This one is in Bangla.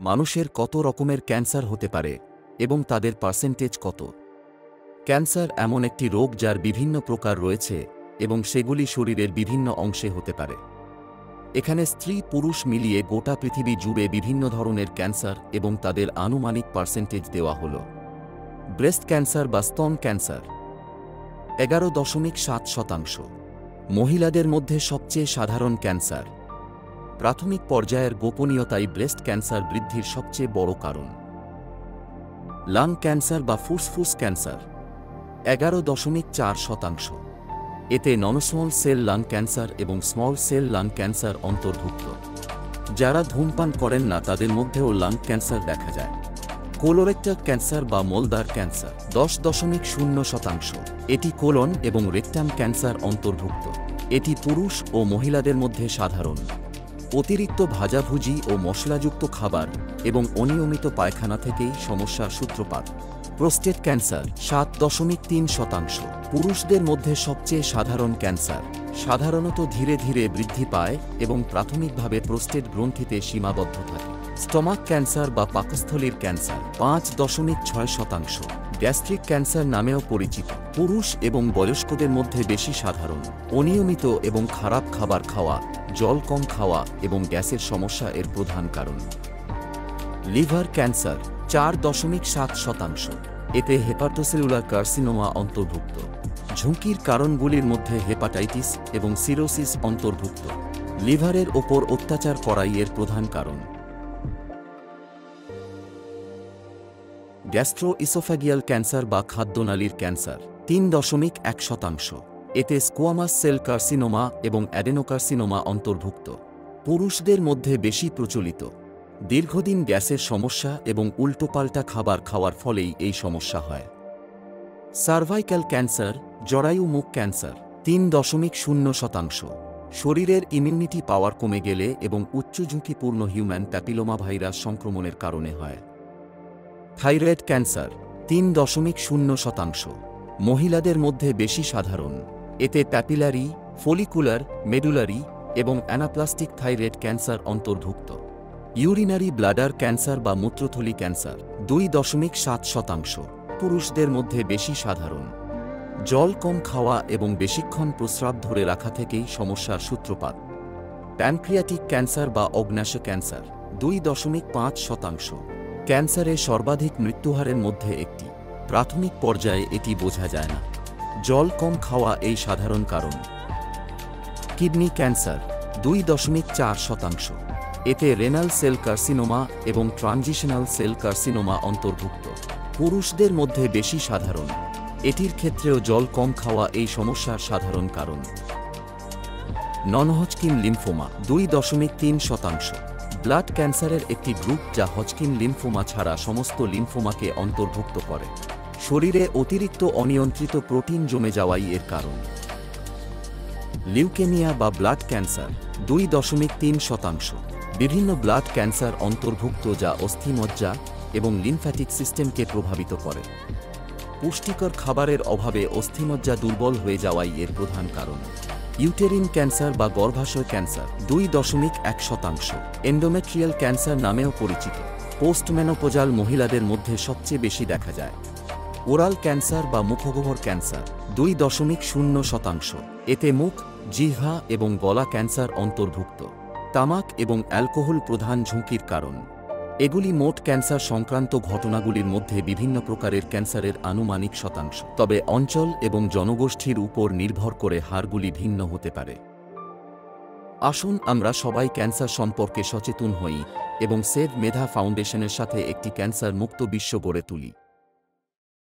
মানুষের কত রকমের ক্যান্সার হতে পারে এবং তাদের পার্সেন্টেজ কত? ক্যান্সার এমন একটি রোগ যার বিভিন্ন প্রকার রয়েছে এবং সেগুলি শরীরের বিভিন্ন অংশে হতে পারে। এখানে স্ত্রী পুরুষ মিলিয়ে গোটা পৃথিবী জুড়ে বিভিন্ন ধরনের ক্যান্সার এবং তাদের আনুমানিক পার্সেন্টেজ দেওয়া হল। ব্রেস্ট ক্যান্সার বা স্তন ক্যান্সার 11.7%। মহিলাদের মধ্যে সবচেয়ে সাধারণ ক্যান্সার। প্রাথমিক পর্যায়ের গোপনীয়তাই ব্রেস্ট ক্যান্সার বৃদ্ধির সবচেয়ে বড় কারণ। লাং ক্যান্সার বা ফুসফুস ক্যান্সার 11.4%। এতে ননস্মল সেল লাং ক্যান্সার এবং স্মল সেল লাং ক্যান্সার অন্তর্ভুক্ত। যারা ধূমপান করেন না তাদের মধ্যেও লাং ক্যান্সার দেখা যায়। কোলোরেক্টাল ক্যান্সার বা মলদার ক্যান্সার 10.0%। এটি কোলন এবং রেকটাম ক্যান্সার অন্তর্ভুক্ত। এটি পুরুষ ও মহিলাদের মধ্যে সাধারণ। অতিরিক্ত ভাজাভুজি ও মশলাযুক্ত খাবার এবং অনিয়মিত পায়খানা থেকেই সমস্যার সূত্রপাত। Prostate cancer 7.3%। পুরুষদের মধ্যে সবচেয়ে সাধারণ ক্যান্সার। সাধারণত ধীরে ধীরে বৃদ্ধি পায় এবং প্রাথমিকভাবে প্রোস্টেট গ্রন্থিতে সীমাবদ্ধ থাকে। স্টমাক ক্যান্সার বা পাকস্থলীর ক্যান্সার 5.6%। গ্যাস্ট্রিক ক্যান্সার নামেও পরিচিত। পুরুষ এবং বয়স্কদের মধ্যে বেশি সাধারণ। অনিয়মিত এবং খারাপ খাবার খাওয়া, জল কম খাওয়া এবং গ্যাসের সমস্যা এর প্রধান কারণ। Liver cancer 4.7%। এতে হেপাটোসেলুলার কার্সিনোমা অন্তর্ভুক্ত। ঝুঁকির কারণগুলির মধ্যে হেপাটাইটিস এবং সিরোসিস অন্তর্ভুক্ত। লিভারের ওপর অত্যাচার করাই এর প্রধান কারণ। গ্যাস্ট্রোইসোফ্যাগিয়াল ক্যান্সার বা খাদ্যনালীর ক্যান্সার 3.1%। এতে স্কোয়ামাস সেল কার্সিনোমা এবং অ্যাডেনোকার্সিনোমা অন্তর্ভুক্ত। পুরুষদের মধ্যে বেশি প্রচলিত। দীর্ঘদিন গ্যাসের সমস্যা এবং উল্টোপাল্টা খাবার খাওয়ার ফলেই এই সমস্যা হয়। সার্ভাইকাল ক্যান্সার, জরায়ু মুখ ক্যান্সার 3.0%। শরীরের ইমিউনিটি পাওয়ার কমে গেলে এবং উচ্চ ঝুঁকিপূর্ণ হিউম্যান প্যাপিলোমা ভাইরাস সংক্রমণের কারণে হয়। Thyroid cancer 3.0%। মহিলাদের মধ্যে বেশি সাধারণ। এতে প্যাপিলারি, ফলিকুলার, মেডুলারি এবং অ্যানাপ্লাস্টিক থাইরয়েড ক্যান্সার অন্তর্ভুক্ত। ইউরিনারি ব্লাডার ক্যান্সার বা মূত্রথলি ক্যান্সার 2.7%। পুরুষদের মধ্যে বেশি সাধারণ। জল কম খাওয়া এবং বেশিক্ষণ প্রস্রাব ধরে রাখা থেকেই সমস্যার সূত্রপাত। প্যানক্রিয়াটিক ক্যান্সার বা অগ্ন্যাশয় ক্যান্সার 2.5%। ক্যান্সারে সর্বাধিক মৃত্যুহারের মধ্যে একটি। প্রাথমিক পর্যায়ে এটি বোঝা যায় না। জল কম খাওয়া এই সাধারণ কারণ। Kidney cancer 2.4%। এতে রেনাল সেল কার্সিনোমা এবং ট্রানজিশনাল সেল কার্সিনোমা অন্তর্ভুক্ত। পুরুষদের মধ্যে বেশি সাধারণ। এটির ক্ষেত্রেও জল কম খাওয়া এই সমস্যার সাধারণ কারণ। Non-Hodgkin lymphoma 2.3%। ব্লাড ক্যান্সারের একটি গ্রুপ যা হজকিন লিম্ফোমা ছাড়া সমস্ত লিম্ফোমাকে অন্তর্ভুক্ত করে। শরীরে অতিরিক্ত অনিয়ন্ত্রিত প্রোটিন জমে যাওয়াই এর কারণ। লিউকেমিয়া বা ব্লাড ক্যান্সার 2.3%। বিভিন্ন ব্লাড ক্যান্সার অন্তর্ভুক্ত যা অস্থিমজ্জা এবং লিম্ফ্যাটিক সিস্টেমকে প্রভাবিত করে। পুষ্টিকর খাবারের অভাবে অস্থিমজ্জা দুর্বল হয়ে যাওয়াই এর প্রধান কারণ। ইউটেরিন ক্যান্সার বা গর্ভাশয় ক্যান্সার 2.1%। এন্ডোমেট্রিয়াল ক্যান্সার নামেও পরিচিত। পোস্টমেনোপজাল মহিলাদের মধ্যে সবচেয়ে বেশি দেখা যায়। ওরাল ক্যান্সার বা মুখগহ্বর ক্যান্সার 2.0%। এতে মুখ, জিহ্বা এবং গলা ক্যান্সার অন্তর্ভুক্ত। তামাক এবং অ্যালকোহল প্রধান ঝুঁকির কারণ। এগুলি মোট ক্যান্সার সংক্রান্ত ঘটনাগুলির মধ্যে বিভিন্ন প্রকারের ক্যান্সারের আনুমানিক শতাংশ। তবে অঞ্চল এবং জনগোষ্ঠীর উপর নির্ভর করে হারগুলি ভিন্ন হতে পারে। আসুন আমরা সবাই ক্যান্সার সম্পর্কে সচেতন হই এবং সেভ মেধা ফাউন্ডেশনের সাথে একটি ক্যান্সার মুক্ত বিশ্ব গড়ে তুলি।